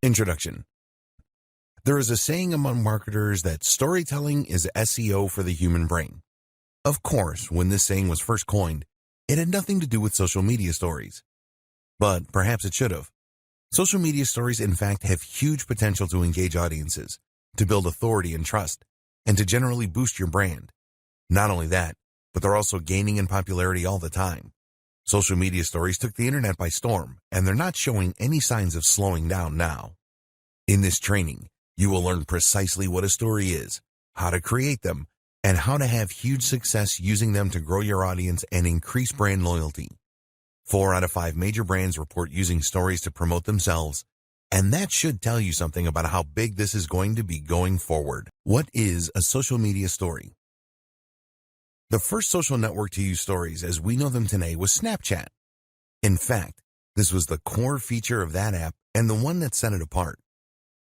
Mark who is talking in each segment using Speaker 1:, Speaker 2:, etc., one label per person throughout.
Speaker 1: Introduction. There is a saying among marketers that storytelling is SEO for the human brain. Of course, when this saying was first coined, it had nothing to do with social media stories. But perhaps it should have. Social media stories, in fact, have huge potential to engage audiences, to build authority and trust, and to generally boost your brand. Not only that, but they're also gaining in popularity all the time. Social media stories took the internet by storm, and they're not showing any signs of slowing down now. In this training, you will learn precisely what a story is, how to create them, and how to have huge success using them to grow your audience and increase brand loyalty. 4 out of 5 major brands report using stories to promote themselves, and that should tell you something about how big this is going to be going forward. What is a social media story? The first social network to use stories as we know them today was Snapchat. In fact, this was the core feature of that app and the one that set it apart.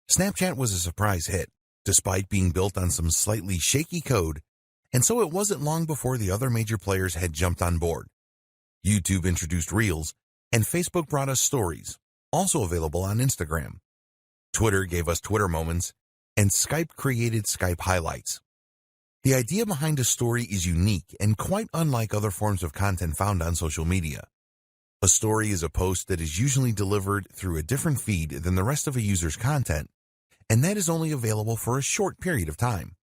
Speaker 1: Snapchat was a surprise hit, despite being built on some slightly shaky code, and so it wasn't long before the other major players had jumped on board. YouTube introduced Reels, and Facebook brought us Stories, also available on Instagram. Twitter gave us Twitter Moments, and Skype created Skype Highlights. The idea behind a story is unique and quite unlike other forms of content found on social media. A story is a post that is usually delivered through a different feed than the rest of a user's content, and that is only available for a short period of time.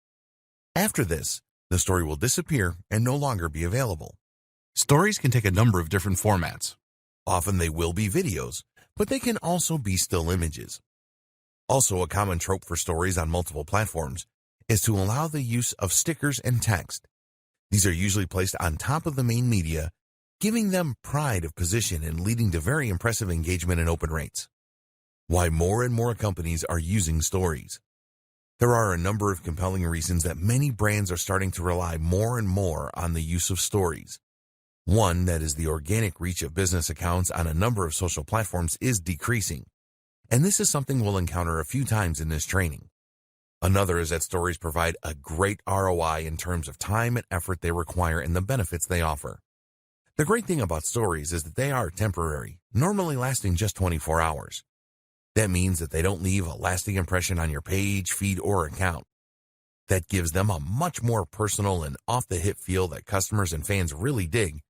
Speaker 1: After this, the story will disappear and no longer be available. Stories can take a number of different formats. Often they will be videos, but they can also be still images. Also, a common trope for stories on multiple platforms is to allow the use of stickers and text. These are usually placed on top of the main media, giving them pride of position and leading to very impressive engagement and open rates. Why more and more companies are using stories. There are a number of compelling reasons that many brands are starting to rely more and more on the use of stories. One, that is the organic reach of business accounts on a number of social platforms is decreasing, and this is something we'll encounter a few times in this training. Another is that stories provide a great ROI in terms of time and effort they require and the benefits they offer. The great thing about stories is that they are temporary, normally lasting just 24 hours. That means that they don't leave a lasting impression on your page, feed, or account. That gives them a much more personal and off-the-hip feel that customers and fans really dig,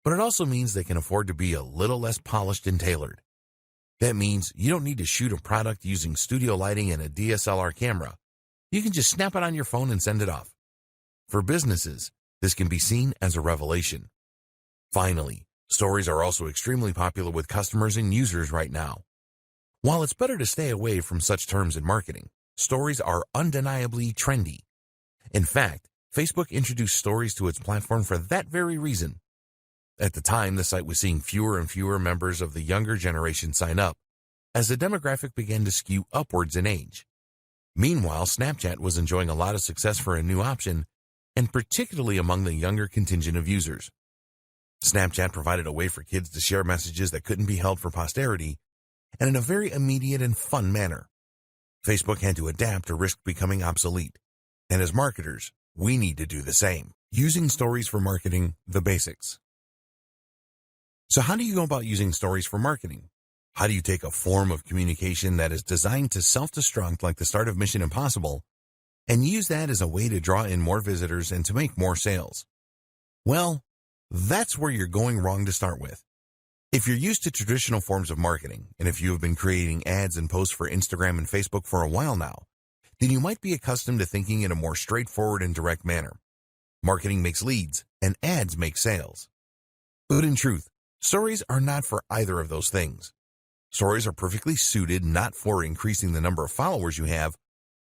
Speaker 1: but it also means they can afford to be a little less polished and tailored. That means you don't need to shoot a product using studio lighting and a DSLR camera. You can just snap it on your phone and send it off. For businesses, this can be seen as a revelation. Finally, stories are also extremely popular with customers and users right now. While it's better to stay away from such terms in marketing, stories are undeniably trendy. In fact, Facebook introduced stories to its platform for that very reason. At the time, the site was seeing fewer and fewer members of the younger generation sign up, as the demographic began to skew upwards in age. Meanwhile, Snapchat was enjoying a lot of success for a new option, and particularly among the younger contingent of users. Snapchat provided a way for kids to share messages that couldn't be held for posterity, and in a very immediate and fun manner. Facebook had to adapt to risk becoming obsolete, and as marketers, we need to do the same. Using stories for marketing, the basics. So how do you go about using stories for marketing? How do you take a form of communication that is designed to self-destruct like the start of Mission Impossible and use that as a way to draw in more visitors and to make more sales? Well, that's where you're going wrong to start with. If you're used to traditional forms of marketing, and if you have been creating ads and posts for Instagram and Facebook for a while now, then you might be accustomed to thinking in a more straightforward and direct manner. Marketing makes leads, and ads make sales. But in truth, stories are not for either of those things. Stories are perfectly suited not for increasing the number of followers you have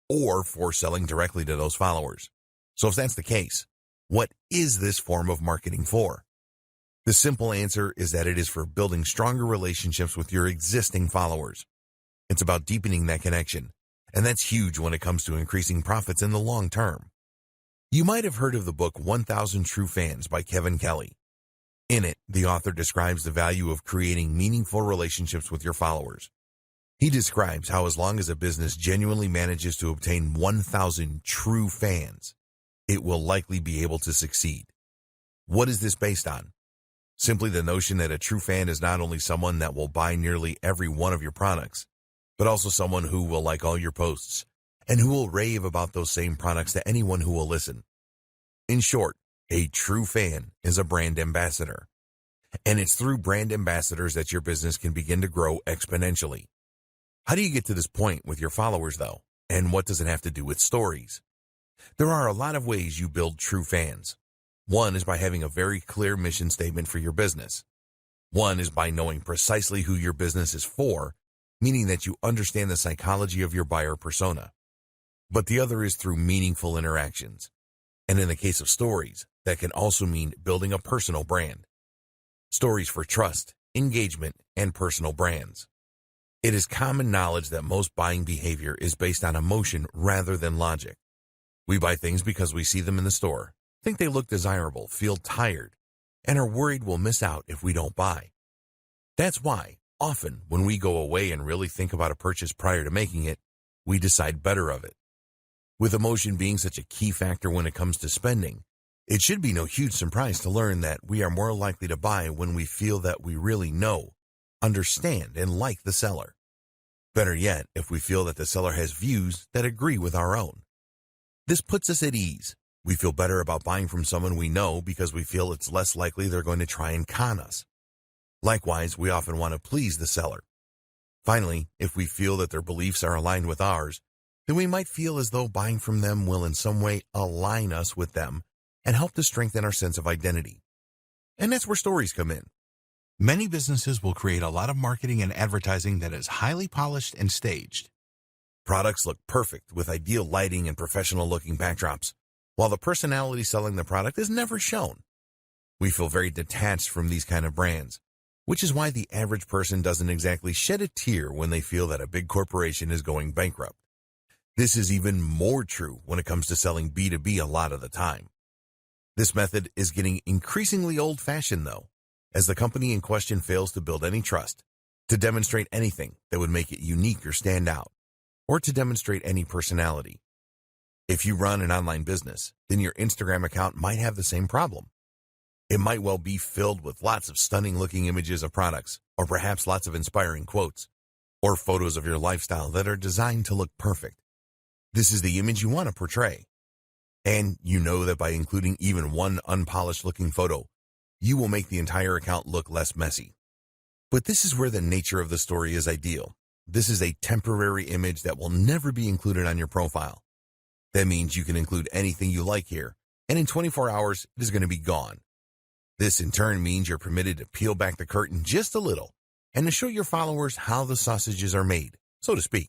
Speaker 1: or for selling directly to those followers. So if that's the case, what is this form of marketing for? The simple answer is that it is for building stronger relationships with your existing followers. It's about deepening that connection, and that's huge when it comes to increasing profits in the long term. You might have heard of the book 1,000 True Fans by Kevin Kelly. In it, the author describes the value of creating meaningful relationships with your followers. He describes how as long as a business genuinely manages to obtain 1,000 true fans, it will likely be able to succeed. What is this based on? Simply the notion that a true fan is not only someone that will buy nearly every one of your products, but also someone who will like all your posts and who will rave about those same products to anyone who will listen. In short, a true fan is a brand ambassador. And it's through brand ambassadors that your business can begin to grow exponentially. How do you get to this point with your followers, though? And what does it have to do with stories? There are a lot of ways you build true fans. One is by having a very clear mission statement for your business. One is by knowing precisely who your business is for, meaning that you understand the psychology of your buyer persona. But the other is through meaningful interactions. And in the case of stories, that can also mean building a personal brand. Stories for trust, engagement, and personal brands. It is common knowledge that most buying behavior is based on emotion rather than logic. We buy things because we see them in the store, think they look desirable, feel tired, and are worried we'll miss out if we don't buy. That's why, often, when we go away and really think about a purchase prior to making it, we decide better of it. With emotion being such a key factor when it comes to spending, it should be no huge surprise to learn that we are more likely to buy when we feel that we really know, understand, and like the seller. Better yet, if we feel that the seller has views that agree with our own. This puts us at ease. We feel better about buying from someone we know because we feel it's less likely they're going to try and con us. Likewise, we often want to please the seller. Finally, if we feel that their beliefs are aligned with ours, then we might feel as though buying from them will in some way align us with them and help to strengthen our sense of identity. And that's where stories come in. Many businesses will create a lot of marketing and advertising that is highly polished and staged. Products look perfect with ideal lighting and professional-looking backdrops, while the personality selling the product is never shown. We feel very detached from these kind of brands, which is why the average person doesn't exactly shed a tear when they feel that a big corporation is going bankrupt. This is even more true when it comes to selling B2B a lot of the time. This method is getting increasingly old-fashioned, though, as the company in question fails to build any trust, to demonstrate anything that would make it unique or stand out, or to demonstrate any personality. If you run an online business, then your Instagram account might have the same problem. It might well be filled with lots of stunning-looking images of products, or perhaps lots of inspiring quotes, or photos of your lifestyle that are designed to look perfect. This is the image you want to portray. And you know that by including even one unpolished-looking photo, you will make the entire account look less messy. But this is where the nature of the story is ideal. This is a temporary image that will never be included on your profile. That means you can include anything you like here, and in 24 hours, it is going to be gone. This in turn means you're permitted to peel back the curtain just a little and to show your followers how the sausages are made, so to speak.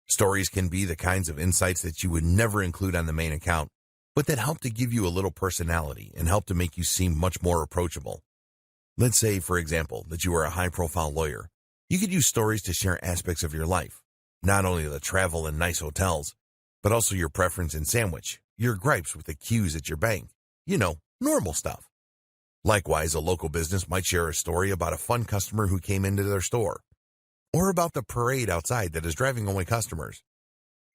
Speaker 1: Stories can be the kinds of insights that you would never include on the main account, but that help to give you a little personality and help to make you seem much more approachable. Let's say, for example, that you are a high-profile lawyer. You could use stories to share aspects of your life, not only the travel and nice hotels, but also your preference in sandwich, your gripes with the queues at your bank, normal stuff. Likewise, a local business might share a story about a fun customer who came into their store, or about the parade outside that is driving away customers.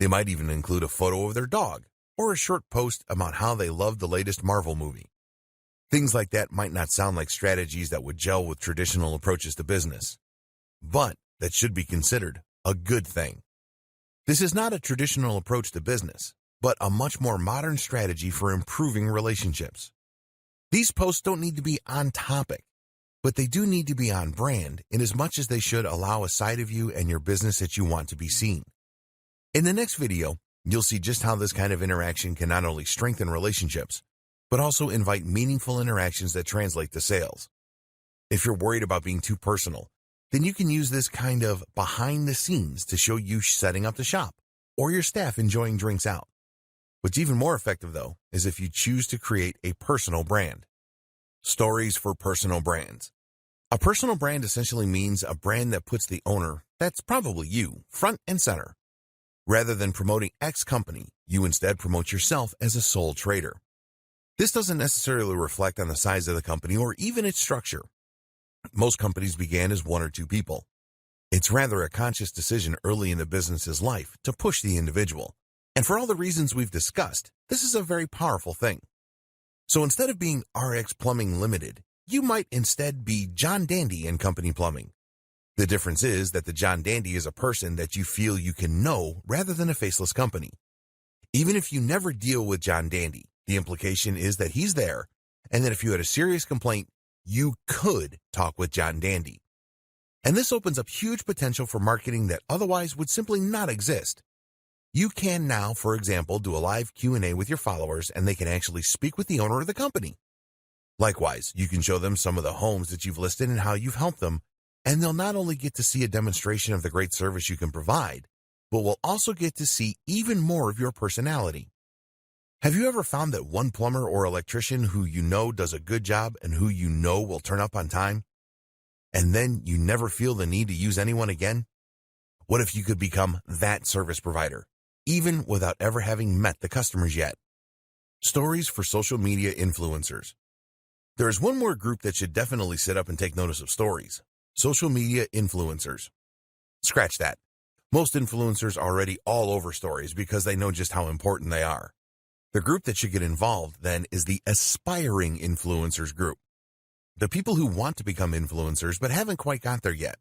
Speaker 1: They might even include a photo of their dog, or a short post about how they loved the latest Marvel movie. Things like that might not sound like strategies that would gel with traditional approaches to business, but that should be considered a good thing. This is not a traditional approach to business, but a much more modern strategy for improving relationships. These posts don't need to be on topic, but they do need to be on brand in as much as they should allow a side of you and your business that you want to be seen. In the next video, you'll see just how this kind of interaction can not only strengthen relationships, but also invite meaningful interactions that translate to sales. If you're worried about being too personal, then you can use this kind of behind the scenes to show you setting up the shop, or your staff enjoying drinks out. What's even more effective, though, is if you choose to create a personal brand. Stories for personal brands. A personal brand essentially means a brand that puts the owner, that's probably you, front and center. Rather than promoting X company, you instead promote yourself as a sole trader. This doesn't necessarily reflect on the size of the company or even its structure. Most companies began as one or two people. It's rather a conscious decision early in the business's life to push the individual. And for all the reasons we've discussed, this is a very powerful thing. So instead of being RX Plumbing Limited, you might instead be John Dandy and Company Plumbing. The difference is that the John Dandy is a person that you feel you can know rather than a faceless company. Even if you never deal with John Dandy, the implication is that he's there, and that if you had a serious complaint, you could talk with John Dandy. And this opens up huge potential for marketing that otherwise would simply not exist. You can now, for example, do a live Q&A with your followers, and they can actually speak with the owner of the company. Likewise, you can show them some of the homes that you've listed and how you've helped them, and they'll not only get to see a demonstration of the great service you can provide, but will also get to see even more of your personality. Have you ever found that one plumber or electrician who you know does a good job and who you know will turn up on time, and then you never feel the need to use anyone again? What if you could become that service provider, even without ever having met the customers yet? Stories for social media influencers. There is one more group that should definitely sit up and take notice of stories: social media influencers. Scratch that. Most influencers are already all over stories because they know just how important they are. The group that should get involved, then, is the aspiring influencers group. The people who want to become influencers but haven't quite got there yet.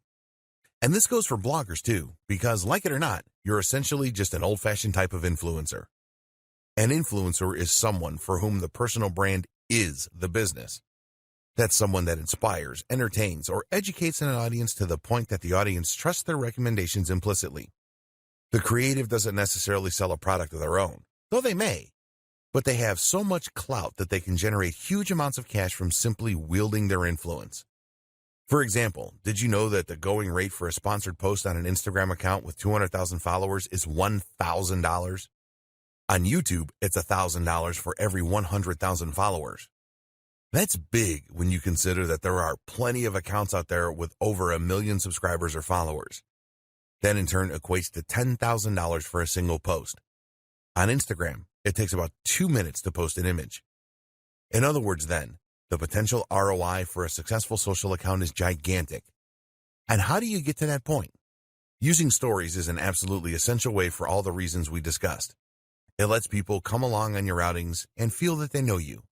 Speaker 1: And this goes for bloggers too, because like it or not, you're essentially just an old-fashioned type of influencer. An influencer is someone for whom the personal brand is the business. That's someone that inspires, entertains, or educates an audience to the point that the audience trusts their recommendations implicitly. The creative doesn't necessarily sell a product of their own, though they may. But they have so much clout that they can generate huge amounts of cash from simply wielding their influence. For example, did you know that the going rate for a sponsored post on an Instagram account with 200,000 followers is $1,000? On YouTube, it's $1,000 for every 100,000 followers. That's big when you consider that there are plenty of accounts out there with over 1 million subscribers or followers. That in turn equates to $10,000 for a single post. On Instagram, it takes about 2 minutes to post an image. In other words, then, the potential ROI for a successful social account is gigantic. And how do you get to that point? Using stories is an absolutely essential way for all the reasons we discussed. It lets people come along on your outings and feel that they know you,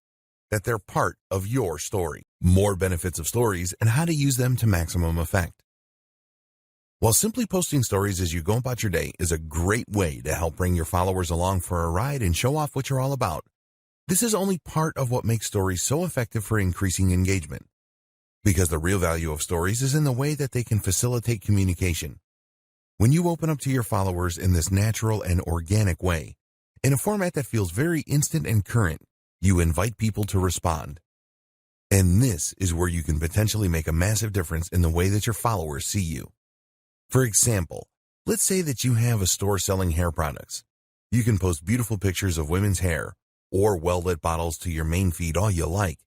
Speaker 1: that they're part of your story. More benefits of stories and how to use them to maximum effect. While simply posting stories as you go about your day is a great way to help bring your followers along for a ride and show off what you're all about, this is only part of what makes stories so effective for increasing engagement. Because the real value of stories is in the way that they can facilitate communication. When you open up to your followers in this natural and organic way, in a format that feels very instant and current, you invite people to respond. And this is where you can potentially make a massive difference in the way that your followers see you. For example, let's say that you have a store selling hair products. You can post beautiful pictures of women's hair or well-lit bottles to your main feed all you like.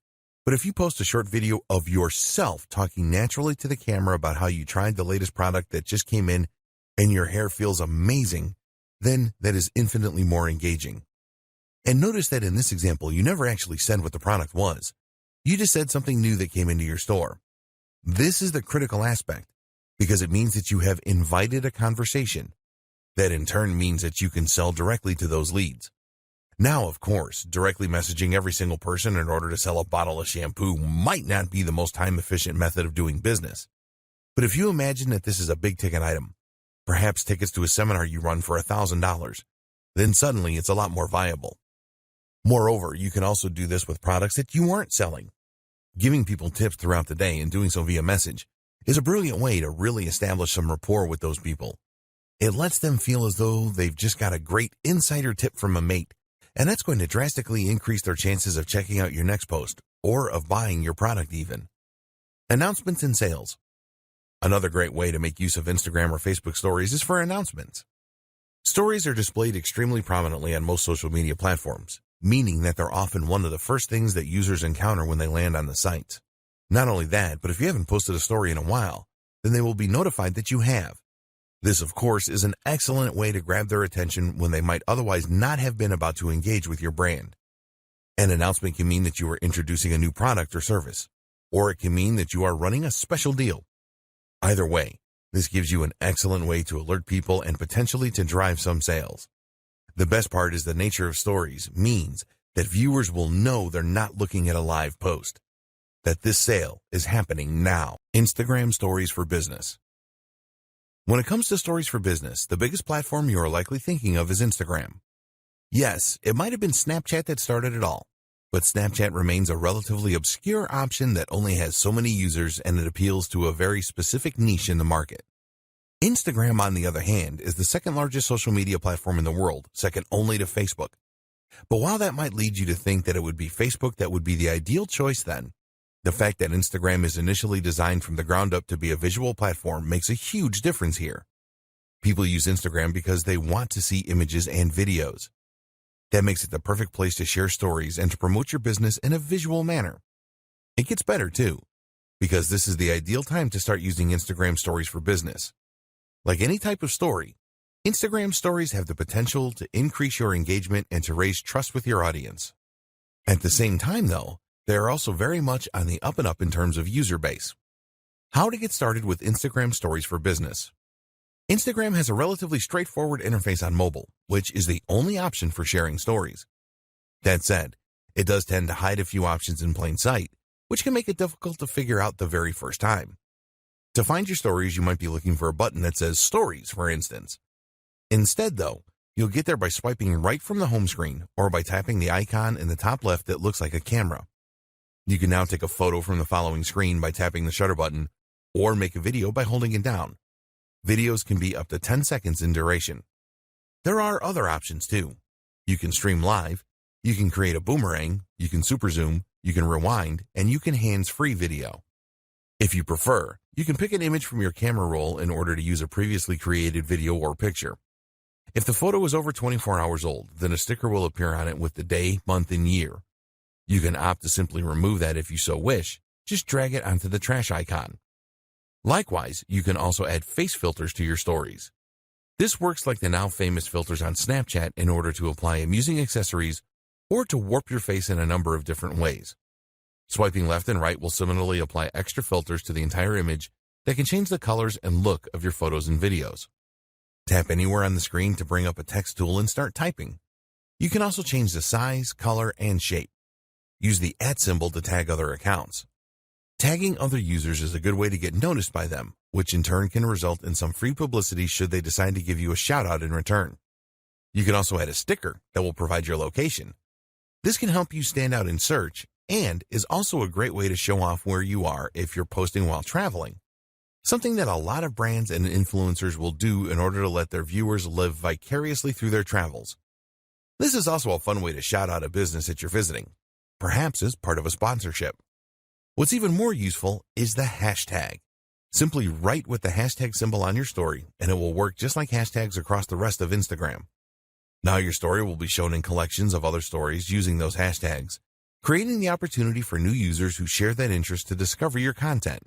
Speaker 1: But if you post a short video of yourself talking naturally to the camera about how you tried the latest product that just came in and your hair feels amazing, then that is infinitely more engaging. And notice that in this example, you never actually said what the product was. You just said something new that came into your store. This is the critical aspect, because it means that you have invited a conversation. That in turn means that you can sell directly to those leads. Now, of course, directly messaging every single person in order to sell a bottle of shampoo might not be the most time-efficient method of doing business. But if you imagine that this is a big-ticket item, perhaps tickets to a seminar you run for $1,000, then suddenly it's a lot more viable. Moreover, you can also do this with products that you aren't selling. Giving people tips throughout the day and doing so via message is a brilliant way to really establish some rapport with those people. It lets them feel as though they've just got a great insider tip from a mate, and that's going to drastically increase their chances of checking out your next post or of buying your product even. Announcements and sales. Another great way to make use of Instagram or Facebook stories is for announcements. Stories are displayed extremely prominently on most social media platforms, meaning that they're often one of the first things that users encounter when they land on the site. Not only that, but if you haven't posted a story in a while, then they will be notified that you have. This, of course, is an excellent way to grab their attention when they might otherwise not have been about to engage with your brand. An announcement can mean that you are introducing a new product or service, or it can mean that you are running a special deal. Either way, this gives you an excellent way to alert people and potentially to drive some sales. The best part is the nature of stories means that viewers will know they're not looking at a live post, that this sale is happening now. Instagram stories for business. When it comes to stories for business, the biggest platform you are likely thinking of is Instagram. Yes, it might have been Snapchat that started it all, but Snapchat remains a relatively obscure option that only has so many users and it appeals to a very specific niche in the market. Instagram, on the other hand, is the second largest social media platform in the world, second only to Facebook. But while that might lead you to think that it would be Facebook that would be the ideal choice then, the fact that Instagram is initially designed from the ground up to be a visual platform makes a huge difference here. People use Instagram because they want to see images and videos. That makes it the perfect place to share stories and to promote your business in a visual manner. It gets better too, because this is the ideal time to start using Instagram stories for business. Like any type of story, Instagram stories have the potential to increase your engagement and to raise trust with your audience. At the same time though, they are also very much on the up and up in terms of user base. How to get started with Instagram stories for business. Instagram has a relatively straightforward interface on mobile, which is the only option for sharing stories. That said, it does tend to hide a few options in plain sight, which can make it difficult to figure out the very first time. To find your stories, you might be looking for a button that says Stories, for instance. Instead, though, you'll get there by swiping right from the home screen or by tapping the icon in the top left that looks like a camera. You can now take a photo from the following screen by tapping the shutter button, or make a video by holding it down. Videos can be up to 10 seconds in duration. There are other options too. You can stream live, you can create a boomerang, you can super zoom, you can rewind, and you can hands-free video. If you prefer, you can pick an image from your camera roll in order to use a previously created video or picture. If the photo is over 24 hours old, then a sticker will appear on it with the day, month, and year. You can opt to simply remove that if you so wish. Just drag it onto the trash icon. Likewise, you can also add face filters to your stories. This works like the now famous filters on Snapchat in order to apply amusing accessories or to warp your face in a number of different ways. Swiping left and right will similarly apply extra filters to the entire image that can change the colors and look of your photos and videos. Tap anywhere on the screen to bring up a text tool and start typing. You can also change the size, color, and shape. Use the @ symbol to tag other accounts. Tagging other users is a good way to get noticed by them, which in turn can result in some free publicity should they decide to give you a shout out in return. You can also add a sticker that will provide your location. This can help you stand out in search and is also a great way to show off where you are if you're posting while traveling, something that a lot of brands and influencers will do in order to let their viewers live vicariously through their travels. This is also a fun way to shout out a business that you're visiting, perhaps as part of a sponsorship. What's even more useful is the hashtag. Simply write with the hashtag symbol on your story, and it will work just like hashtags across the rest of Instagram. Now your story will be shown in collections of other stories using those hashtags, creating the opportunity for new users who share that interest to discover your content.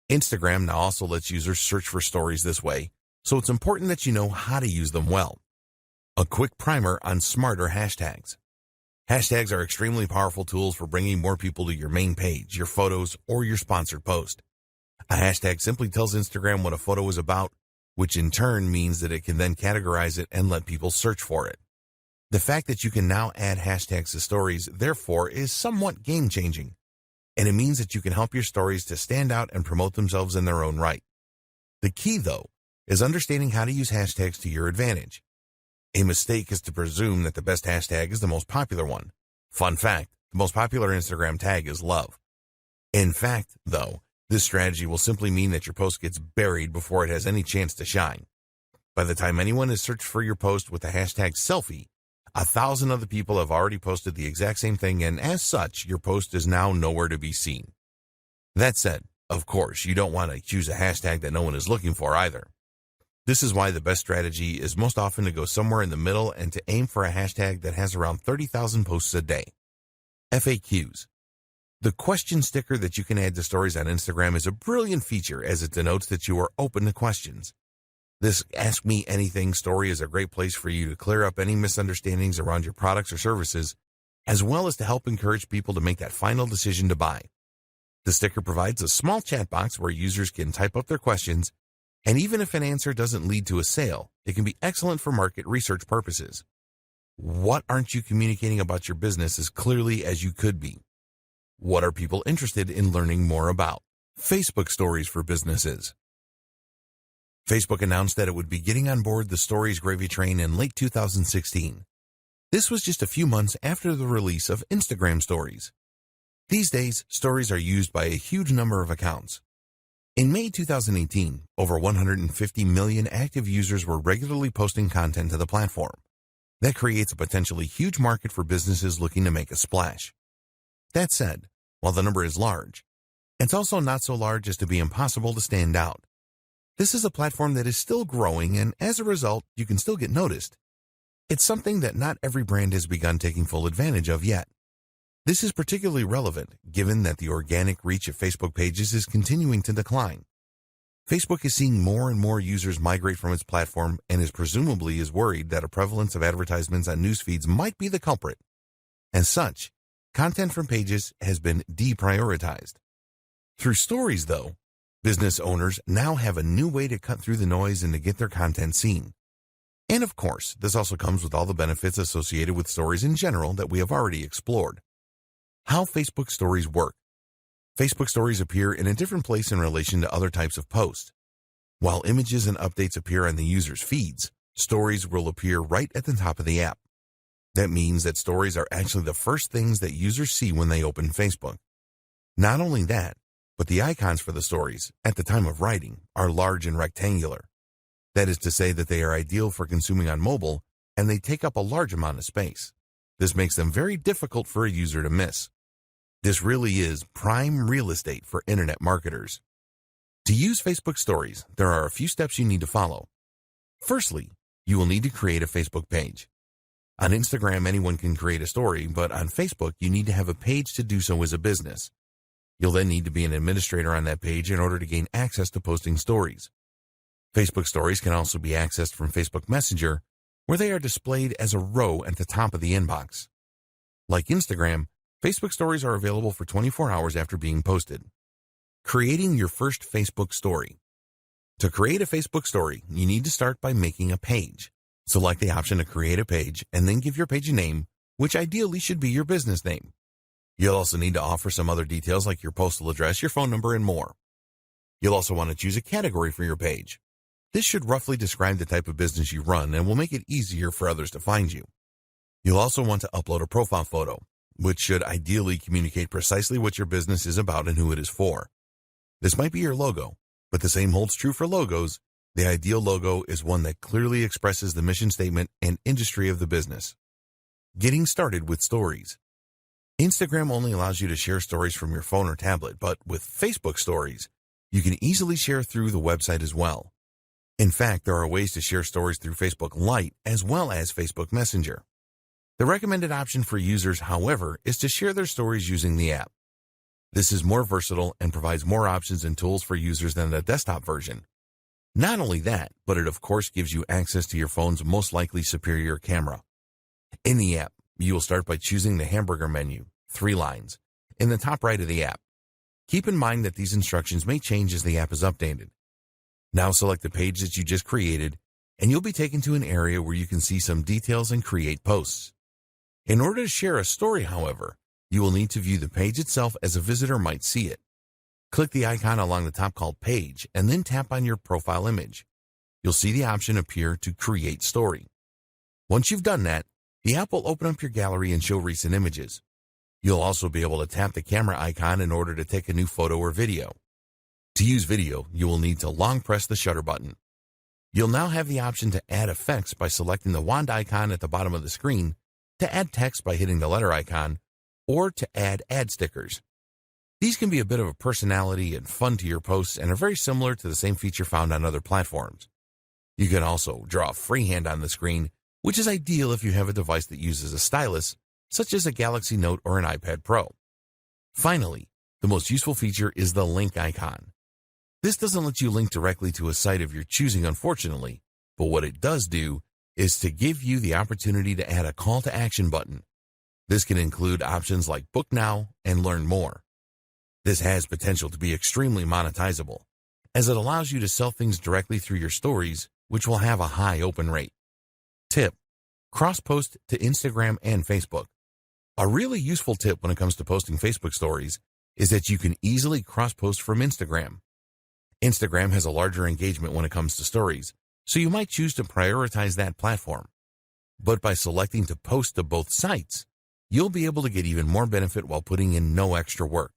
Speaker 1: Instagram now also lets users search for stories this way, so it's important that you know how to use them well. A quick primer on smarter hashtags. Hashtags are extremely powerful tools for bringing more people to your main page, your photos, or your sponsored post. A hashtag simply tells Instagram what a photo is about, which in turn means that it can then categorize it and let people search for it. The fact that you can now add hashtags to stories, therefore, is somewhat game-changing, and it means that you can help your stories to stand out and promote themselves in their own right. The key, though, is understanding how to use hashtags to your advantage. A mistake is to presume that the best hashtag is the most popular one. Fun fact, the most popular Instagram tag is love. In fact, though, this strategy will simply mean that your post gets buried before it has any chance to shine. By the time anyone has searched for your post with the hashtag selfie, 1,000 other people have already posted the exact same thing, and as such, your post is now nowhere to be seen. That said, of course, you don't want to choose a hashtag that no one is looking for either. This is why the best strategy is most often to go somewhere in the middle and to aim for a hashtag that has around 30,000 posts a day. FAQs. The question sticker that you can add to stories on Instagram is a brilliant feature as it denotes that you are open to questions. This Ask Me Anything story is a great place for you to clear up any misunderstandings around your products or services, as well as to help encourage people to make that final decision to buy. The sticker provides a small chat box where users can type up their questions, and even if an answer doesn't lead to a sale, it can be excellent for market research purposes. What aren't you communicating about your business as clearly as you could be? What are people interested in learning more about? Facebook stories for businesses. Facebook announced that it would be getting on board the Stories gravy train in late 2016. This was just a few months after the release of Instagram Stories. These days, Stories are used by a huge number of accounts. In May 2018, over 150 million active users were regularly posting content to the platform. That creates a potentially huge market for businesses looking to make a splash. That said, while the number is large, it's also not so large as to be impossible to stand out. This is a platform that is still growing, and as a result, you can still get noticed. It's something that not every brand has begun taking full advantage of yet. This is particularly relevant given that the organic reach of Facebook pages is continuing to decline. Facebook is seeing more and more users migrate from its platform and presumably is worried that a prevalence of advertisements on news feeds might be the culprit. As such, content from pages has been deprioritized. Through Stories, though, business owners now have a new way to cut through the noise and to get their content seen. And of course, this also comes with all the benefits associated with Stories in general that we have already explored. How Facebook Stories work. Facebook Stories appear in a different place in relation to other types of posts. While images and updates appear on the user's feeds, Stories will appear right at the top of the app. That means that Stories are actually the first things that users see when they open Facebook. Not only that, but the icons for the stories, at the time of writing, are large and rectangular. That is to say that they are ideal for consuming on mobile, and they take up a large amount of space. This makes them very difficult for a user to miss. This really is prime real estate for internet marketers. To use Facebook Stories, there are a few steps you need to follow. Firstly, you will need to create a Facebook page. On Instagram, anyone can create a story, but on Facebook, you need to have a page to do so as a business. You'll then need to be an administrator on that page in order to gain access to posting stories. Facebook Stories can also be accessed from Facebook Messenger, where they are displayed as a row at the top of the inbox. Like Instagram, Facebook Stories are available for 24 hours after being posted. Creating your first Facebook story. To create a Facebook story, you need to start by making a page. Select the option to create a page and then give your page a name, which ideally should be your business name. You'll also need to offer some other details like your postal address, your phone number, and more. You'll also want to choose a category for your page. This should roughly describe the type of business you run and will make it easier for others to find you. You'll also want to upload a profile photo, which should ideally communicate precisely what your business is about and who it is for. This might be your logo, but the same holds true for logos. The ideal logo is one that clearly expresses the mission statement and industry of the business. Getting started with Stories. Instagram only allows you to share stories from your phone or tablet, but with Facebook Stories, you can easily share through the website as well. In fact, there are ways to share stories through Facebook Lite as well as Facebook Messenger. The recommended option for users, however, is to share their stories using the app. This is more versatile and provides more options and tools for users than the desktop version. Not only that, but it of course gives you access to your phone's most likely superior camera. In the app, you will start by choosing the hamburger menu, 3 lines, in the top right of the app. Keep in mind that these instructions may change as the app is updated. Now select the page that you just created, and you'll be taken to an area where you can see some details and create posts. In order to share a story, however, you will need to view the page itself as a visitor might see it. Click the icon along the top called Page, and then tap on your profile image. You'll see the option appear to Create Story. Once you've done that, the app will open up your gallery and show recent images. You'll also be able to tap the camera icon in order to take a new photo or video. To use video, you will need to long press the shutter button. You'll now have the option to add effects by selecting the wand icon at the bottom of the screen, to add text by hitting the letter icon, or to add ad stickers. These can be a bit of a personality and fun to your posts and are very similar to the same feature found on other platforms. You can also draw freehand on the screen, which is ideal if you have a device that uses a stylus, such as a Galaxy Note or an iPad Pro. Finally, the most useful feature is the link icon. This doesn't let you link directly to a site of your choosing, unfortunately, but what it does do is to give you the opportunity to add a call to action button. This can include options like Book Now and Learn More. This has potential to be extremely monetizable, as it allows you to sell things directly through your stories, which will have a high open rate. Tip: cross-post to Instagram and Facebook. A really useful tip when it comes to posting Facebook stories is that you can easily cross-post from Instagram. Instagram has a larger engagement when it comes to stories, so you might choose to prioritize that platform. But by selecting to post to both sites, you'll be able to get even more benefit while putting in no extra work.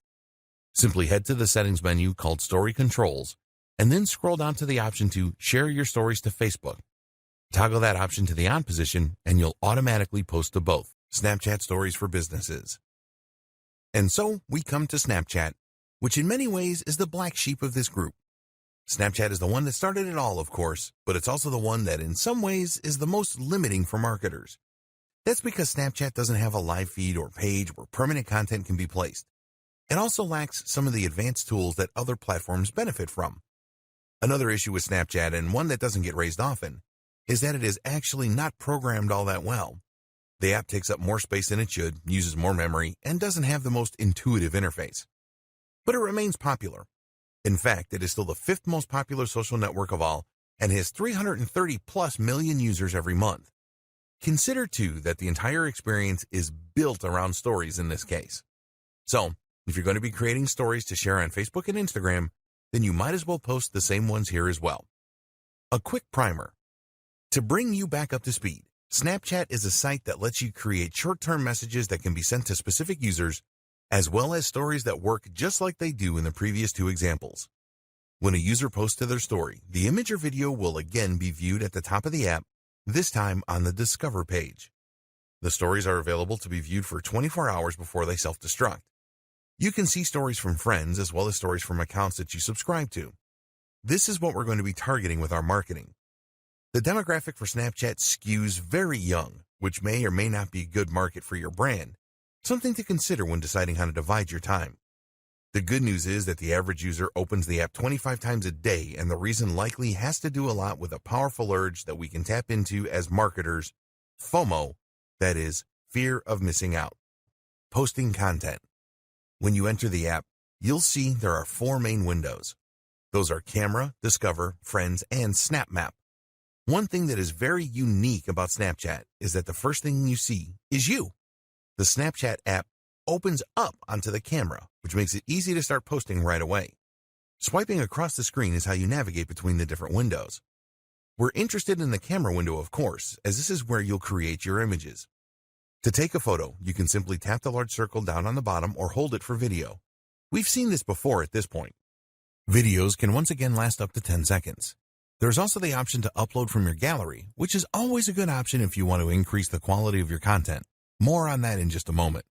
Speaker 1: Simply head to the settings menu called Story Controls, and then scroll down to the option to share your stories to Facebook. Toggle that option to the on position, and you'll automatically post to both. Snapchat Stories for Businesses. And so we come to Snapchat, which in many ways is the black sheep of this group. Snapchat is the one that started it all, of course, but it's also the one that in some ways is the most limiting for marketers. That's because Snapchat doesn't have a live feed or page where permanent content can be placed. It also lacks some of the advanced tools that other platforms benefit from. Another issue with Snapchat, and one that doesn't get raised often, is that it is actually not programmed all that well. The app takes up more space than it should, uses more memory, and doesn't have the most intuitive interface. But it remains popular. In fact, it is still the 5th most popular social network of all and has 330 plus million users every month. Consider, too, that the entire experience is built around stories in this case. So, if you're going to be creating stories to share on Facebook and Instagram, then you might as well post the same ones here as well. A quick primer. To bring you back up to speed, Snapchat is a site that lets you create short-term messages that can be sent to specific users, as well as stories that work just like they do in the previous 2 examples. When a user posts to their story, the image or video will again be viewed at the top of the app, this time on the Discover page. The stories are available to be viewed for 24 hours before they self-destruct. You can see stories from friends as well as stories from accounts that you subscribe to. This is what we're going to be targeting with our marketing. The demographic for Snapchat skews very young, which may or may not be a good market for your brand, something to consider when deciding how to divide your time. The good news is that the average user opens the app 25 times a day, and the reason likely has to do a lot with a powerful urge that we can tap into as marketers, FOMO, that is, fear of missing out. Posting content. When you enter the app, you'll see there are 4 main windows. Those are Camera, Discover, Friends, and Snap Map. One thing that is very unique about Snapchat is that the first thing you see is you. The Snapchat app opens up onto the camera, which makes it easy to start posting right away. Swiping across the screen is how you navigate between the different windows. We're interested in the camera window, of course, as this is where you'll create your images. To take a photo, you can simply tap the large circle down on the bottom or hold it for video. We've seen this before at this point. Videos can once again last up to 10 seconds. There's also the option to upload from your gallery, which is always a good option if you want to increase the quality of your content. More on that in just a moment.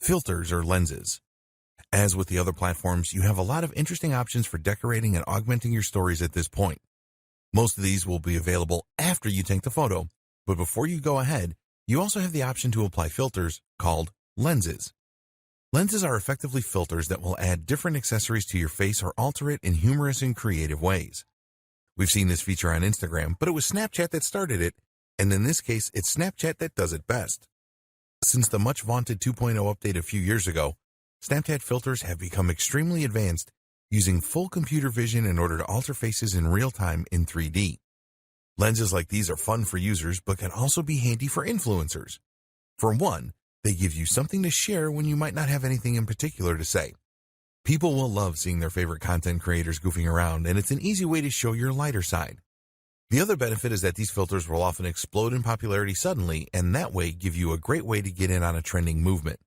Speaker 1: Filters or lenses. As with the other platforms, you have a lot of interesting options for decorating and augmenting your stories at this point. Most of these will be available after you take the photo, but before you go ahead, you also have the option to apply filters called lenses. Lenses are effectively filters that will add different accessories to your face or alter it in humorous and creative ways. We've seen this feature on Instagram, but it was Snapchat that started it, and in this case, it's Snapchat that does it best. Since the much-vaunted 2.0 update a few years ago, Snapchat filters have become extremely advanced, using full computer vision in order to alter faces in real time in 3D. Lenses like these are fun for users, but can also be handy for influencers. For one, they give you something to share when you might not have anything in particular to say. People will love seeing their favorite content creators goofing around, and it's an easy way to show your lighter side. The other benefit is that these filters will often explode in popularity suddenly, and that way give you a great way to get in on a trending movement.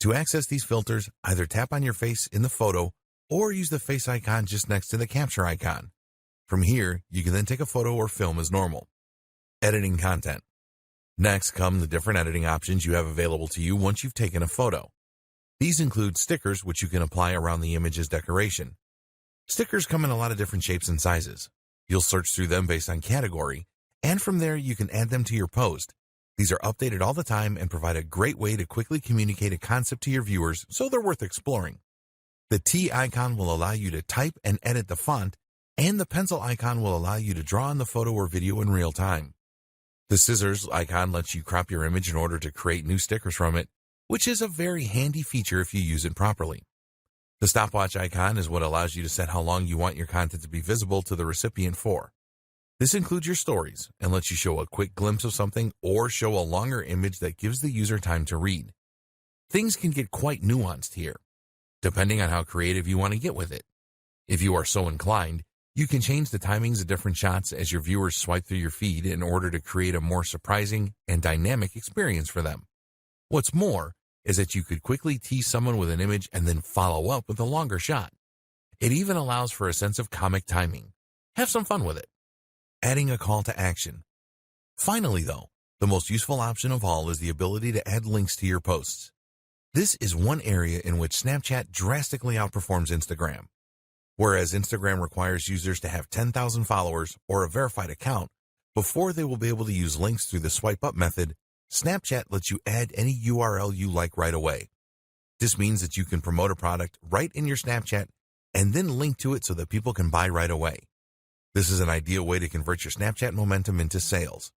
Speaker 1: To access these filters, either tap on your face in the photo or use the face icon just next to the capture icon. From here, you can then take a photo or film as normal. Editing content. Next come the different editing options you have available to you once you've taken a photo. These include stickers, which you can apply around the image's decoration. Stickers come in a lot of different shapes and sizes. You'll search through them based on category, and from there you can add them to your post. These are updated all the time and provide a great way to quickly communicate a concept to your viewers, so they're worth exploring. The T icon will allow you to type and edit the font, and the pencil icon will allow you to draw on the photo or video in real time. The scissors icon lets you crop your image in order to create new stickers from it, which is a very handy feature if you use it properly. The stopwatch icon is what allows you to set how long you want your content to be visible to the recipient for. This includes your stories and lets you show a quick glimpse of something or show a longer image that gives the user time to read. Things can get quite nuanced here, depending on how creative you want to get with it. If you are so inclined, you can change the timings of different shots as your viewers swipe through your feed in order to create a more surprising and dynamic experience for them. What's more is that you could quickly tease someone with an image and then follow up with a longer shot. It even allows for a sense of comic timing. Have some fun with it. Adding a call to action. Finally, though, the most useful option of all is the ability to add links to your posts. This is one area in which Snapchat drastically outperforms Instagram. Whereas Instagram requires users to have 10,000 followers or a verified account before they will be able to use links through the swipe up method, Snapchat lets you add any URL you like right away. This means that you can promote a product right in your Snapchat and then link to it so that people can buy right away. This is an ideal way to convert your Snapchat momentum into sales.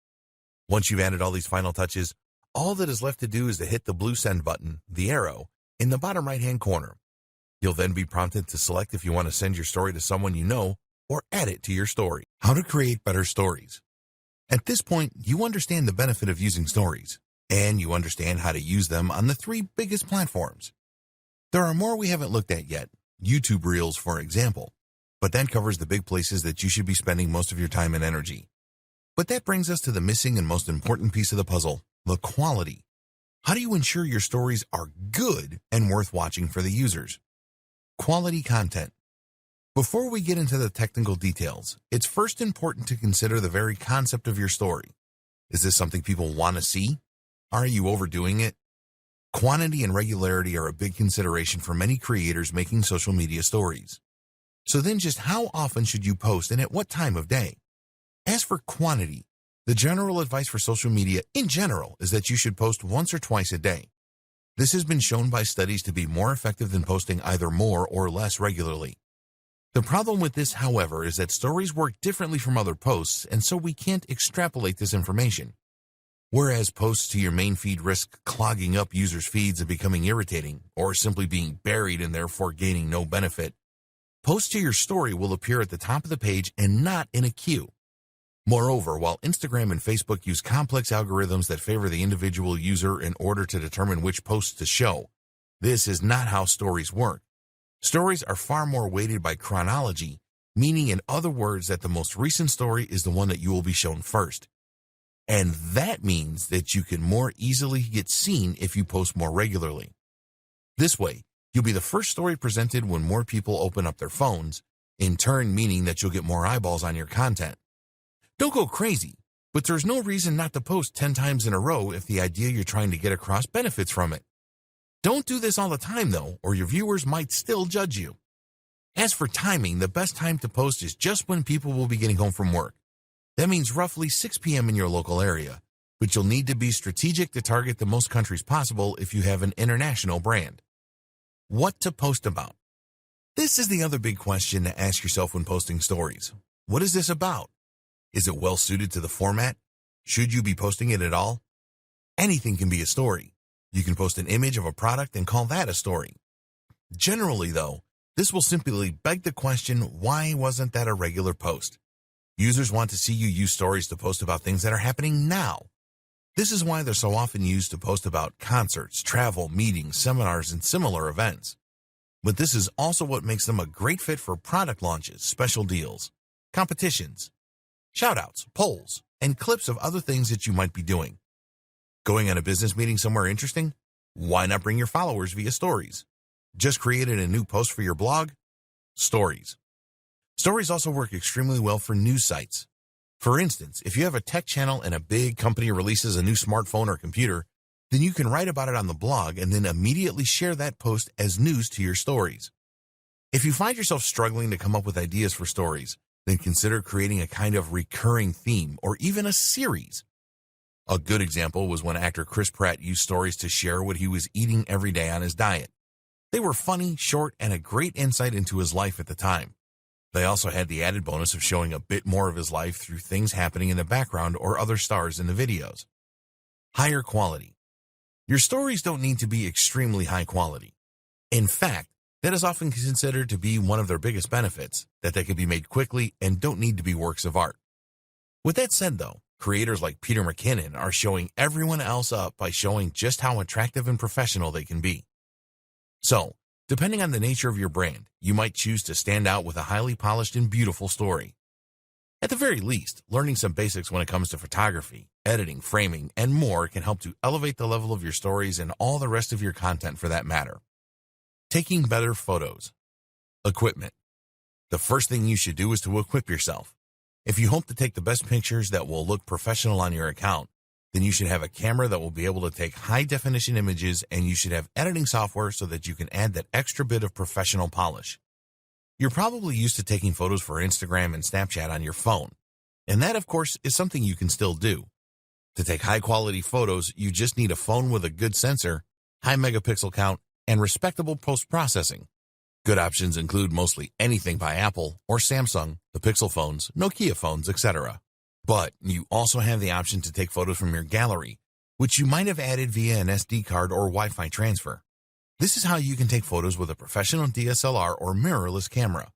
Speaker 1: Once you've added all these final touches, all that is left to do is to hit the blue send button, the arrow, in the bottom right-hand corner. You'll then be prompted to select if you want to send your story to someone you know or add it to your story. How to create better stories. At this point, you understand the benefit of using stories, and you understand how to use them on the 3 biggest platforms. There are more we haven't looked at yet, YouTube Reels for example, but that covers the big places that you should be spending most of your time and energy. But that brings us to the missing and most important piece of the puzzle, the quality. How do you ensure your stories are good and worth watching for the users? Quality content. Before we get into the technical details, it's first important to consider the very concept of your story. Is this something people want to see? Are you overdoing it? Quantity and regularity are a big consideration for many creators making social media stories. So then just how often should you post and at what time of day? As for quantity, the general advice for social media in general is that you should post once or twice a day. This has been shown by studies to be more effective than posting either more or less regularly. The problem with this, however, is that stories work differently from other posts, and so we can't extrapolate this information. Whereas posts to your main feed risk clogging up users' feeds and becoming irritating, or simply being buried and therefore gaining no benefit, posts to your story will appear at the top of the page and not in a queue. Moreover, while Instagram and Facebook use complex algorithms that favor the individual user in order to determine which posts to show, this is not how stories work. Stories are far more weighted by chronology, meaning in other words that the most recent story is the one that you will be shown first. And that means that you can more easily get seen if you post more regularly. This way, you'll be the first story presented when more people open up their phones, in turn meaning that you'll get more eyeballs on your content. Don't go crazy, but there's no reason not to post 10 times in a row if the idea you're trying to get across benefits from it. Don't do this all the time though, or your viewers might still judge you. As for timing, the best time to post is just when people will be getting home from work. That means roughly 6 p.m. in your local area, but you'll need to be strategic to target the most countries possible if you have an international brand. What to post about? This is the other big question to ask yourself when posting stories. What is this about? Is it well suited to the format? Should you be posting it at all? Anything can be a story. You can post an image of a product and call that a story. Generally, though, this will simply beg the question, why wasn't that a regular post? Users want to see you use stories to post about things that are happening now. This is why they're so often used to post about concerts, travel, meetings, seminars, and similar events. But this is also what makes them a great fit for product launches, special deals, competitions, shoutouts, polls, and clips of other things that you might be doing. Going on a business meeting somewhere interesting? Why not bring your followers via stories? Just created a new post for your blog? Stories. Stories also work extremely well for news sites. For instance, if you have a tech channel and a big company releases a new smartphone or computer, then you can write about it on the blog and then immediately share that post as news to your stories. If you find yourself struggling to come up with ideas for stories, then consider creating a kind of recurring theme or even a series. A good example was when actor Chris Pratt used stories to share what he was eating every day on his diet. They were funny, short, and a great insight into his life at the time. They also had the added bonus of showing a bit more of his life through things happening in the background or other stars in the videos. Higher quality. Your stories don't need to be extremely high quality. In fact, that is often considered to be one of their biggest benefits, that they can be made quickly and don't need to be works of art. With that said though, creators like Peter McKinnon are showing everyone else up by showing just how attractive and professional they can be. So, Depending on the nature of your brand, you might choose to stand out with a highly polished and beautiful story. At the very least, learning some basics when it comes to photography, editing, framing, and more can help to elevate the level of your stories and all the rest of your content for that matter. Taking better photos. Equipment. The first thing you should do is to equip yourself. If you hope to take the best pictures that will look professional on your account, then you should have a camera that will be able to take high-definition images, and you should have editing software so that you can add that extra bit of professional polish. You're probably used to taking photos for Instagram and Snapchat on your phone, and that, of course, is something you can still do. To take high-quality photos, you just need a phone with a good sensor, high megapixel count, and respectable post-processing. Good options include mostly anything by Apple or Samsung, the Pixel phones, Nokia phones, etc. But you also have the option to take photos from your gallery, which you might have added via an SD card or Wi-Fi transfer. This is how you can take photos with a professional DSLR or mirrorless camera,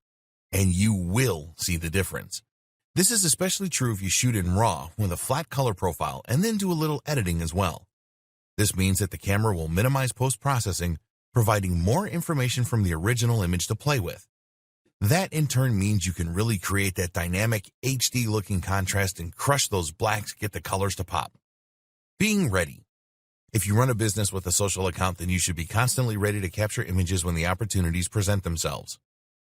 Speaker 1: and you will see the difference. This is especially true if you shoot in RAW with a flat color profile and then do a little editing as well. This means that the camera will minimize post-processing, providing more information from the original image to play with. That in turn means you can really create that dynamic HD-looking contrast and crush those blacks, get the colors to pop. Being ready. If you run a business with a social account, then you should be constantly ready to capture images when the opportunities present themselves.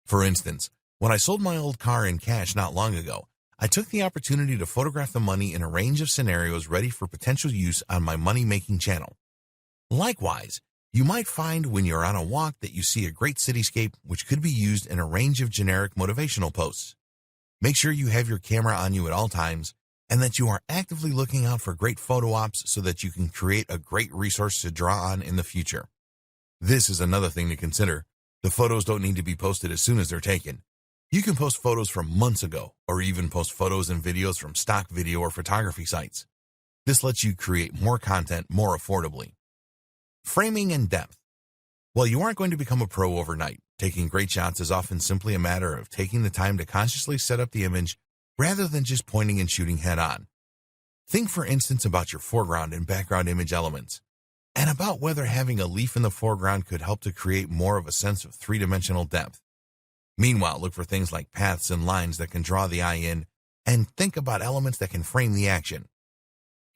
Speaker 1: For instance, when I sold my old car in cash not long ago, I took the opportunity to photograph the money in a range of scenarios ready for potential use on my money-making channel. Likewise, you might find when you're on a walk that you see a great cityscape which could be used in a range of generic motivational posts. Make sure you have your camera on you at all times and that you are actively looking out for great photo ops so that you can create a great resource to draw on in the future. This is another thing to consider. The photos don't need to be posted as soon as they're taken. You can post photos from months ago or even post photos and videos from stock video or photography sites. This lets you create more content more affordably. Framing and depth. While you aren't going to become a pro overnight, taking great shots is often simply a matter of taking the time to consciously set up the image rather than just pointing and shooting head-on. Think, for instance, about your foreground and background image elements, and about whether having a leaf in the foreground could help to create more of a sense of three-dimensional depth. Meanwhile, look for things like paths and lines that can draw the eye in, and think about elements that can frame the action.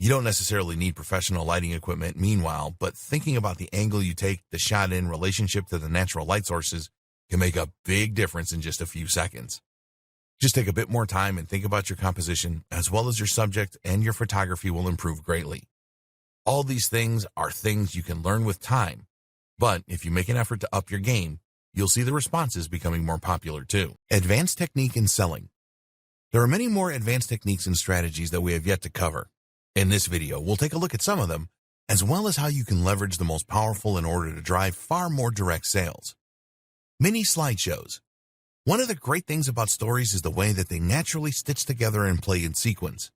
Speaker 1: You don't necessarily need professional lighting equipment meanwhile, but thinking about the angle you take the shot in relationship to the natural light sources can make a big difference in just a few seconds. Just take a bit more time and think about your composition, as well as your subject, and your photography will improve greatly. All these things are things you can learn with time, but if you make an effort to up your game, you'll see the responses becoming more popular too. Advanced technique in selling. There are many more advanced techniques and strategies that we have yet to cover. In this video, we'll take a look at some of them, as well as how you can leverage the most powerful in order to drive far more direct sales. Mini slideshows. One of the great things about stories is the way that they naturally stitch together and play in sequence.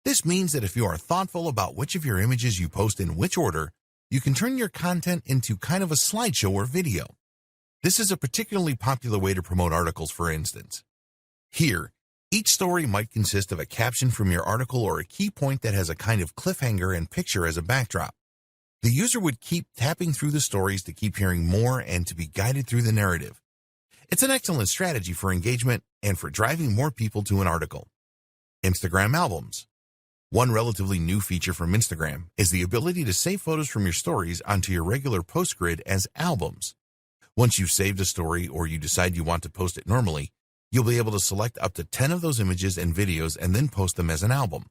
Speaker 1: This means that if you are thoughtful about which of your images you post in which order, you can turn your content into kind of a slideshow or video. This is a particularly popular way to promote articles, for instance. Here, each story might consist of a caption from your article or a key point that has a kind of cliffhanger and picture as a backdrop. The user would keep tapping through the stories to keep hearing more and to be guided through the narrative. It's an excellent strategy for engagement and for driving more people to an article. Instagram albums. One relatively new feature from Instagram is the ability to save photos from your stories onto your regular post grid as albums. Once you've saved a story or you decide you want to post it normally, you'll be able to select up to 10 of those images and videos and then post them as an album.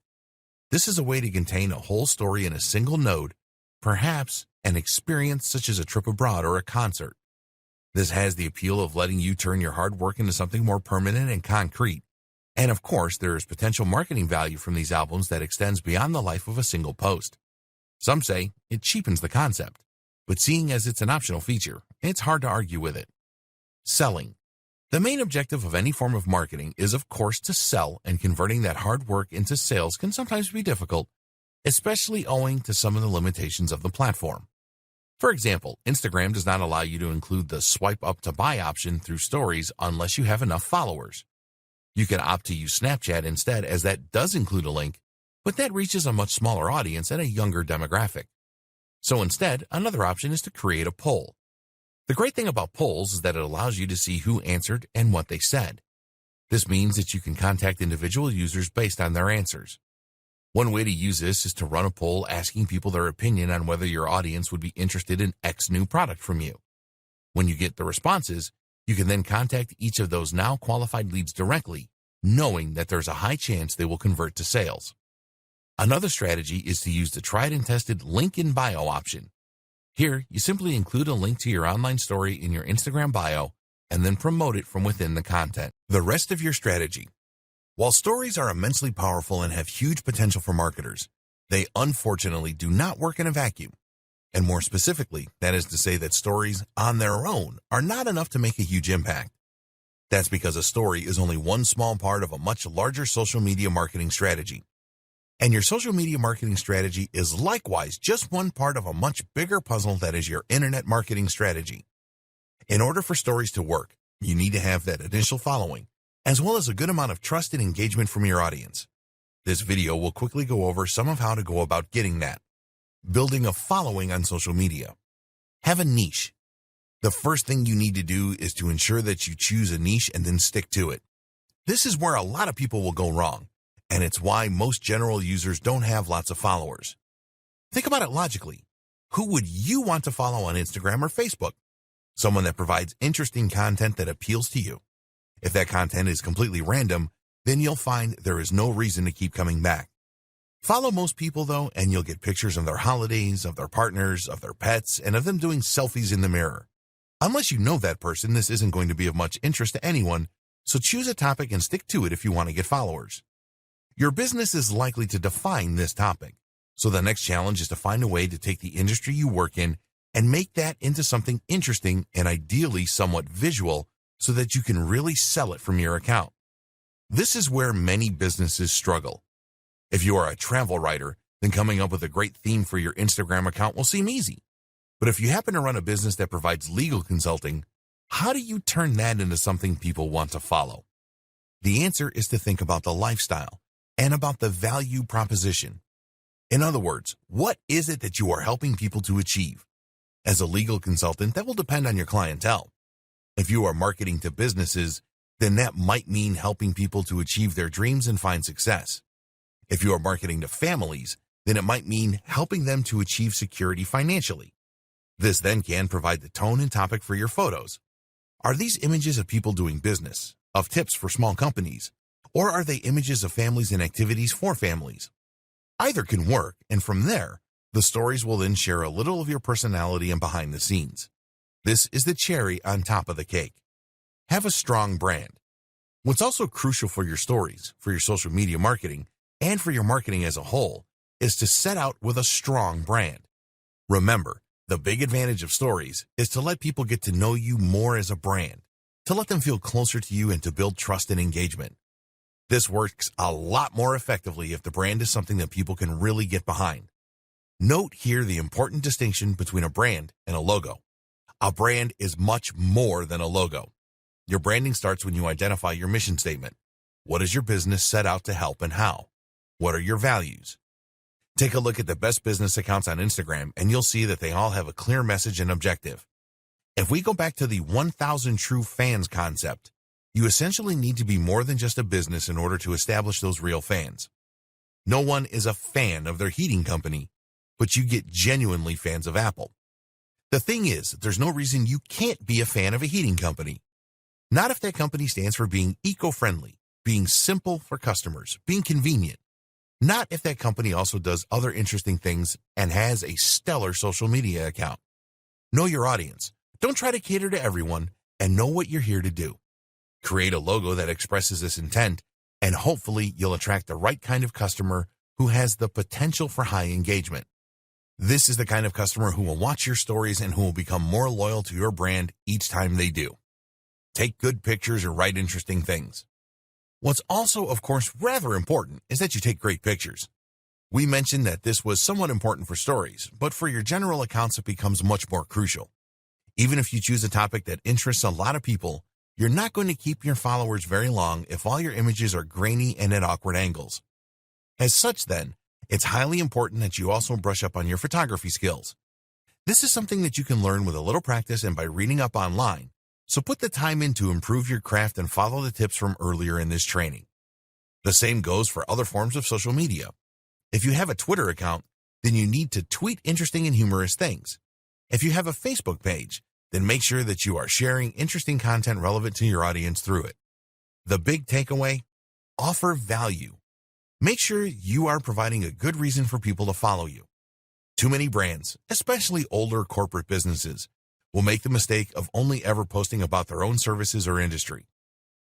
Speaker 1: This is a way to contain a whole story in a single node, perhaps an experience such as a trip abroad or a concert. This has the appeal of letting you turn your hard work into something more permanent and concrete. And of course, there is potential marketing value from these albums that extends beyond the life of a single post. Some say it cheapens the concept, but seeing as it's an optional feature, it's hard to argue with it. Selling. The main objective of any form of marketing is, of course, to sell, and converting that hard work into sales can sometimes be difficult, especially owing to some of the limitations of the platform. For example, Instagram does not allow you to include the swipe up to buy option through stories unless you have enough followers. You can opt to use Snapchat instead, as that does include a link, but that reaches a much smaller audience and a younger demographic. So instead, another option is to create a poll. The great thing about polls is that it allows you to see who answered and what they said. This means that you can contact individual users based on their answers. One way to use this is to run a poll asking people their opinion on whether your audience would be interested in X new product from you. When you get the responses, you can then contact each of those now qualified leads directly, knowing that there's a high chance they will convert to sales. Another strategy is to use the tried and tested link in bio option. Here, you simply include a link to your online story in your Instagram bio and then promote it from within the content. The rest of your strategy. While stories are immensely powerful and have huge potential for marketers, they unfortunately do not work in a vacuum. And more specifically, that is to say that stories on their own are not enough to make a huge impact. That's because a story is only one small part of a much larger social media marketing strategy. And your social media marketing strategy is likewise just one part of a much bigger puzzle that is your internet marketing strategy. In order for stories to work, you need to have that initial following, as well as a good amount of trust and engagement from your audience. This video will quickly go over some of how to go about getting that. Building a following on social media. Have a niche. The first thing you need to do is to ensure that you choose a niche and then stick to it. This is where a lot of people will go wrong, and it's why most general users don't have lots of followers. Think about it logically. Who would you want to follow on Instagram or Facebook? Someone that provides interesting content that appeals to you. If that content is completely random, then you'll find there is no reason to keep coming back. Follow most people, though, and you'll get pictures of their holidays, of their partners, of their pets, and of them doing selfies in the mirror. Unless you know that person, this isn't going to be of much interest to anyone, so choose a topic and stick to it if you want to get followers. Your business is likely to define this topic, so the next challenge is to find a way to take the industry you work in and make that into something interesting and ideally somewhat visual so that you can really sell it from your account. This is where many businesses struggle. If you are a travel writer, then coming up with a great theme for your Instagram account will seem easy. But if you happen to run a business that provides legal consulting, how do you turn that into something people want to follow? The answer is to think about the lifestyle and about the value proposition. In other words, what is it that you are helping people to achieve? As a legal consultant, that will depend on your clientele. If you are marketing to businesses, then that might mean helping people to achieve their dreams and find success. If you are marketing to families, then it might mean helping them to achieve security financially. This then can provide the tone and topic for your photos. Are these images of people doing business, of tips for small companies, or are they images of families and activities for families? Either can work, and from there, the stories will then share a little of your personality and behind the scenes. This is the cherry on top of the cake. Have a strong brand. What's also crucial for your stories, for your social media marketing, and for your marketing as a whole, is to set out with a strong brand. Remember, the big advantage of stories is to let people get to know you more as a brand, to let them feel closer to you and to build trust and engagement. This works a lot more effectively if the brand is something that people can really get behind. Note here the important distinction between a brand and a logo. A brand is much more than a logo. Your branding starts when you identify your mission statement. What is your business set out to help and how? What are your values? Take a look at the best business accounts on Instagram and you'll see that they all have a clear message and objective. If we go back to the 1,000 true fans concept, you essentially need to be more than just a business in order to establish those real fans. No one is a fan of their heating company, but you get genuinely fans of Apple. The thing is, there's no reason you can't be a fan of a heating company. Not if that company stands for being eco-friendly, being simple for customers, being convenient. Not if that company also does other interesting things and has a stellar social media account. Know your audience. Don't try to cater to everyone, and know what you're here to do. Create a logo that expresses this intent, and hopefully you'll attract the right kind of customer who has the potential for high engagement. This is the kind of customer who will watch your stories and who will become more loyal to your brand each time they do. Take good pictures or write interesting things. What's also, of course, rather important is that you take great pictures. We mentioned that this was somewhat important for stories, but for your general accounts it becomes much more crucial. Even if you choose a topic that interests a lot of people, you're not going to keep your followers very long if all your images are grainy and at awkward angles. As such then, it's highly important that you also brush up on your photography skills. This is something that you can learn with a little practice and by reading up online, so put the time in to improve your craft and follow the tips from earlier in this training. The same goes for other forms of social media. If you have a Twitter account, then you need to tweet interesting and humorous things. If you have a Facebook page, then make sure that you are sharing interesting content relevant to your audience through it. The big takeaway: offer value. Make sure you are providing a good reason for people to follow you. Too many brands, especially older corporate businesses, will make the mistake of only ever posting about their own services or industry.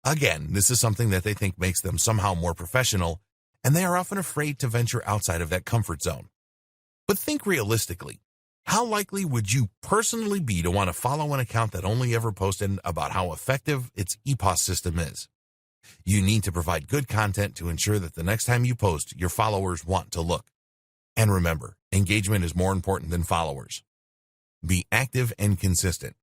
Speaker 1: Again, this is something that they think makes them somehow more professional, and they are often afraid to venture outside of that comfort zone. But think realistically. How likely would you personally be to want to follow an account that only ever posted about how effective its EPOS system is? You need to provide good content to ensure that the next time you post, your followers want to look. And remember, engagement is more important than followers. Be active and consistent.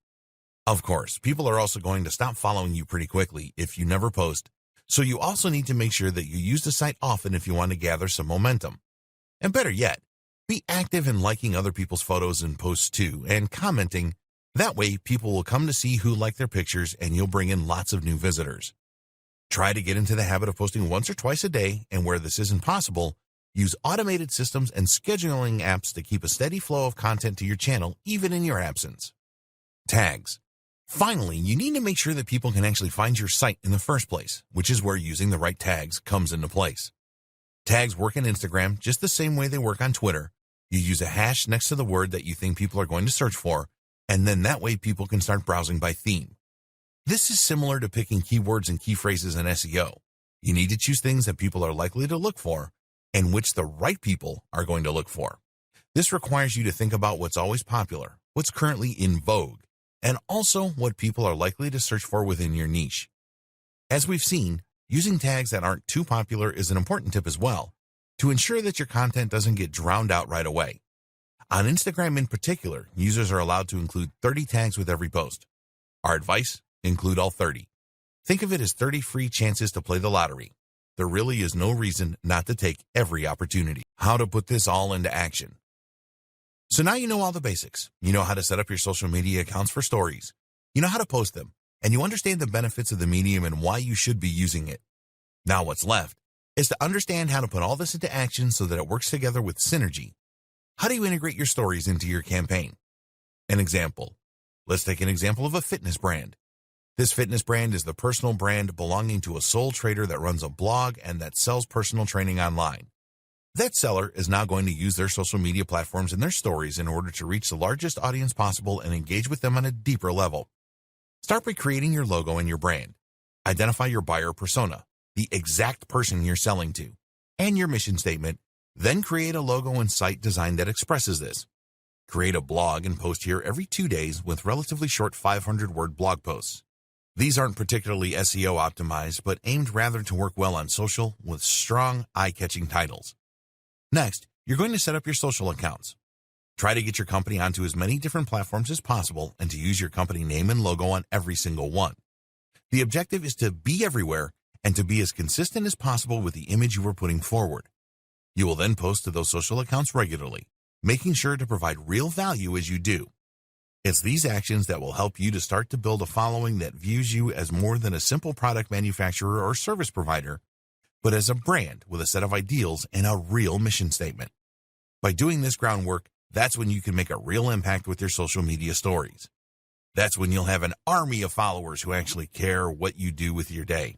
Speaker 1: Of course, people are also going to stop following you pretty quickly if you never post, so you also need to make sure that you use the site often if you want to gather some momentum. And better yet, be active in liking other people's photos and posts too, and commenting. That way, people will come to see who like their pictures and you'll bring in lots of new visitors. Try to get into the habit of posting once or twice a day, and where this isn't possible, use automated systems and scheduling apps to keep a steady flow of content to your channel, even in your absence. Tags. Finally, you need to make sure that people can actually find your site in the first place, which is where using the right tags comes into place. Tags work in Instagram just the same way they work on Twitter. You use a hash next to the word that you think people are going to search for, and then that way people can start browsing by theme. This is similar to picking keywords and key phrases in SEO. You need to choose things that people are likely to look for, and which the right people are going to look for. This requires you to think about what's always popular, what's currently in vogue, and also what people are likely to search for within your niche. As we've seen, using tags that aren't too popular is an important tip as well, to ensure that your content doesn't get drowned out right away. On Instagram in particular, users are allowed to include 30 tags with every post. Our advice: include all 30. Think of it as 30 free chances to play the lottery. There really is no reason not to take every opportunity. How to put this all into action. So now you know all the basics. You know how to set up your social media accounts for stories. You know how to post them, and you understand the benefits of the medium and why you should be using it. Now what's left is to understand how to put all this into action so that it works together with synergy. How do you integrate your stories into your campaign? An example. Let's take an example of a fitness brand. This fitness brand is the personal brand belonging to a sole trader that runs a blog and that sells personal training online. That seller is now going to use their social media platforms and their stories in order to reach the largest audience possible and engage with them on a deeper level. Start by creating your logo and your brand. Identify your buyer persona, the exact person you're selling to, and your mission statement. Then create a logo and site design that expresses this. Create a blog and post here every 2 days with relatively short 500-word blog posts. These aren't particularly SEO optimized, but aimed rather to work well on social with strong, eye-catching titles. Next, you're going to set up your social accounts. Try to get your company onto as many different platforms as possible and to use your company name and logo on every single one. The objective is to be everywhere and to be as consistent as possible with the image you are putting forward. You will then post to those social accounts regularly, making sure to provide real value as you do. It's these actions that will help you to start to build a following that views you as more than a simple product manufacturer or service provider, but as a brand with a set of ideals and a real mission statement. By doing this groundwork, that's when you can make a real impact with your social media stories. That's when you'll have an army of followers who actually care what you do with your day,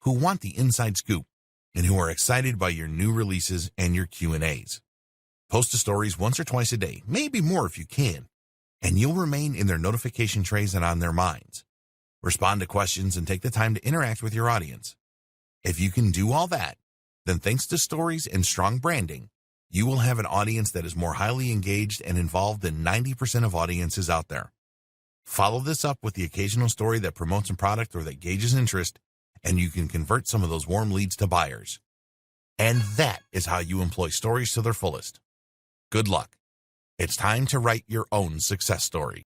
Speaker 1: who want the inside scoop, and who are excited by your new releases and your Q&As. Post to stories once or twice a day, maybe more if you can, and you'll remain in their notification trays and on their minds. Respond to questions and take the time to interact with your audience. If you can do all that, then thanks to stories and strong branding, you will have an audience that is more highly engaged and involved than 90% of audiences out there. Follow this up with the occasional story that promotes a product or that gauges interest, and you can convert some of those warm leads to buyers. And that is how you employ stories to their fullest. Good luck. It's time to write your own success story.